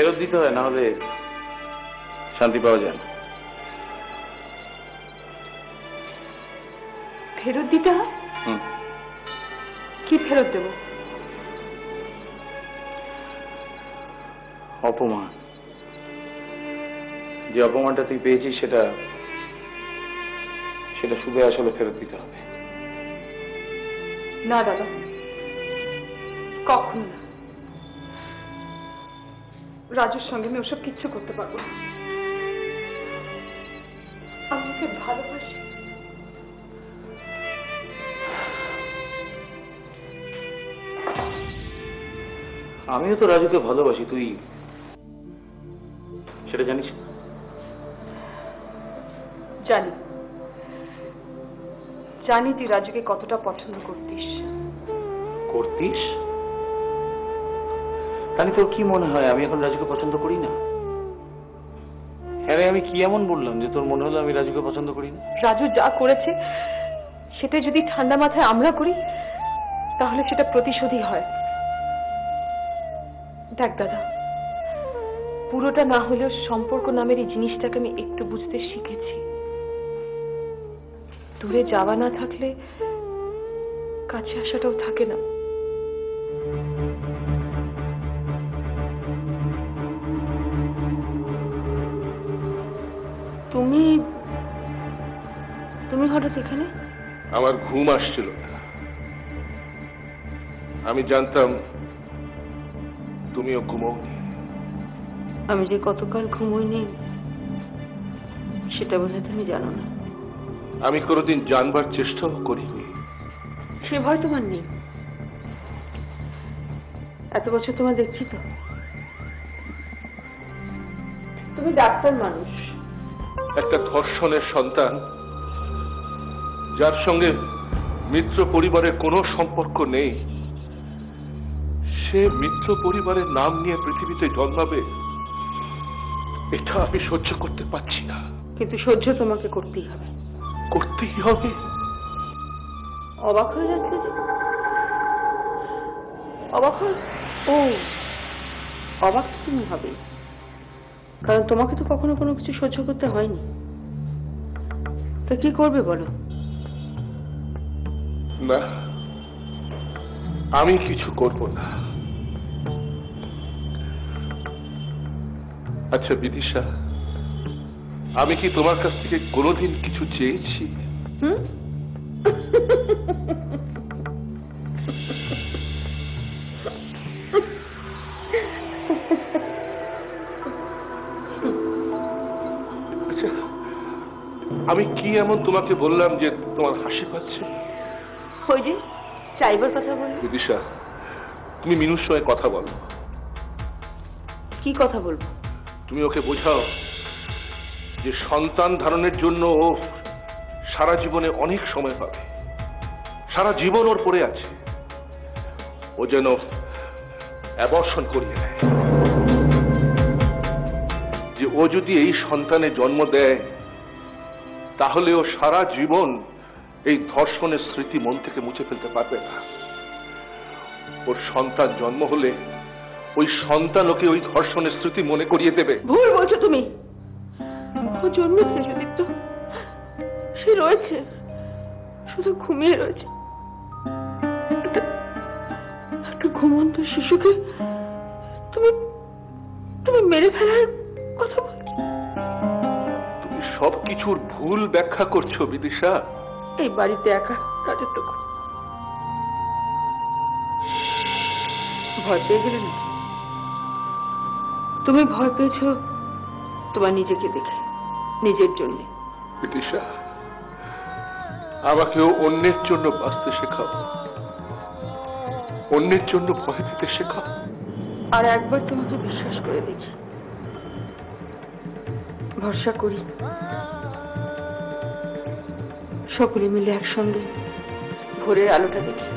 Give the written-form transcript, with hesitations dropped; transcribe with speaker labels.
Speaker 1: ফেরত দিতে হয়, না হলে শান্তি পাওয়া যায় না।
Speaker 2: ফেরত দিতে হয়? কি ফেরত দেব?
Speaker 1: অপমান। যে অপমানটা তুই পেয়েছিস সেটা শুধু আসলে ফেরত দিতে হবে।
Speaker 2: না দাদা, কখনো না। রাজুর সঙ্গে আমি ওসব কিচ্ছু করতে পারবো না। আমি ওকে ভালোবাসি।
Speaker 1: আমিও তো রাজুকে ভালোবাসি, তুই সেটা জানিস?
Speaker 2: জানি জানি তুই রাজুকে কতটা পছন্দ করতিস।
Speaker 1: করতিস? তাহলে তোর কি মনে হয় আমি এখন রাজুকে পছন্দ করি না? হ্যাঁ, আমি কি এমন বললাম যে তোর মনে হলো আমি রাজুকে পছন্দ করি না?
Speaker 2: রাজু যা করেছে সেটা যদি ঠান্ডা মাথায় আমরা করি তাহলে সেটা প্রতিশোধই হয়। দেখ দাদা, পুরোটা না হলেও সম্পর্ক নামের এই জিনিসটাকে আমি একটু বুঝতে শিখেছি। দূরে যাওয়া না থাকলে কাছে আসাটাও থাকে না। তুমি তুমি হঠাৎ এখানে?
Speaker 3: আমার ঘুম আসছিল না। আমি জানতাম তুমিও ঘুমোওনি।
Speaker 2: আমি যে কতকাল ঘুমোইনি সেটা বোধহয় তুমি জানো না।
Speaker 3: আমি কোনোদিন জানবার চেষ্টাও করিনি।
Speaker 2: সে ভয় তোমার নেই। এত বছর তোমার দেখছি তো। তুমি ডাক্তার মানুষ।
Speaker 3: একটা ধর্ষণের সন্তান, যার সঙ্গে মিত্র পরিবারের কোনো সম্পর্ক নেই, সে মিত্র পরিবারের নাম নিয়ে পৃথিবীতে জন্মাবে, এটা আমি সহ্য করতে পারছি না।
Speaker 2: কিন্তু সহ্য তোমাকে করতেই হবে।
Speaker 3: করতেই হবে?
Speaker 2: অবাক হয়ে যাচ্ছে যে? অবাক হয়ে? ও, অবাক তুমি হবে, কারণ তোমাকে তো কখনো কোনো কিছু সহ্য করতে হয়নি। তা কি করবে বলো?
Speaker 3: না, আমি কিছু করব না। আচ্ছা বিদিশা, আমি কি তোমার কাছ থেকে কোনোদিন কিছু চেয়েছি? আচ্ছা, আমি কি এমন তোমাকে বললাম যে তোমার হাসি পাচ্ছে?
Speaker 2: ওই যে চাইবার কথা বলো।
Speaker 3: বিদিশা, তুমি মিনুর সঙ্গে কথা বলো।
Speaker 2: কি কথা বলবো?
Speaker 3: তুমি ওকে বোঝাও যে সন্তান ধারণের জন্য ও সারা জীবনে অনেক সময় পাবে, সারা জীবন ওর পড়ে আছে, ও যেন অ্যাবর্শন করিয়ে নেয়। যে ও যদি এই সন্তানের জন্ম দেয় তাহলে ও সারা জীবন এই ধর্ষণের স্মৃতি মন থেকে মুছে ফেলতে পারবে না। ওর সন্তান জন্ম হলে ওই সন্তান ওকে ওই ধর্ষণের স্মৃতি মনে করিয়ে দেবে।
Speaker 2: ভুল বলছো তুমি। ও জন্মেছে যদি তো সে রয়েছে, শুধু ঘুমিয়ে রয়েছে। একটা ঘুমন্ত শিশুকে তুমি তুমি মেরে ফেলার কথা বলছো?
Speaker 3: তুমি সবকিছুর ভুল ব্যাখ্যা করছো বিদিশা।
Speaker 2: এই বাড়িতে একা রাজত্ব করো। ভয় পেয়ে গেলে না? তুমি ভয় পেয়েছ তোমার নিজেকে দেখে, নিজের জন্য।
Speaker 3: বিদিশা, আমাকেও অন্যের জন্য বাঁচতে শেখাও, অন্যের জন্য ভয় পেতে শেখাও।
Speaker 2: আর একবার তোমাকে বিশ্বাস করে দেখি, ভরসা করি সকলে মিলে একসঙ্গে ভোরের আলোটা দেখি।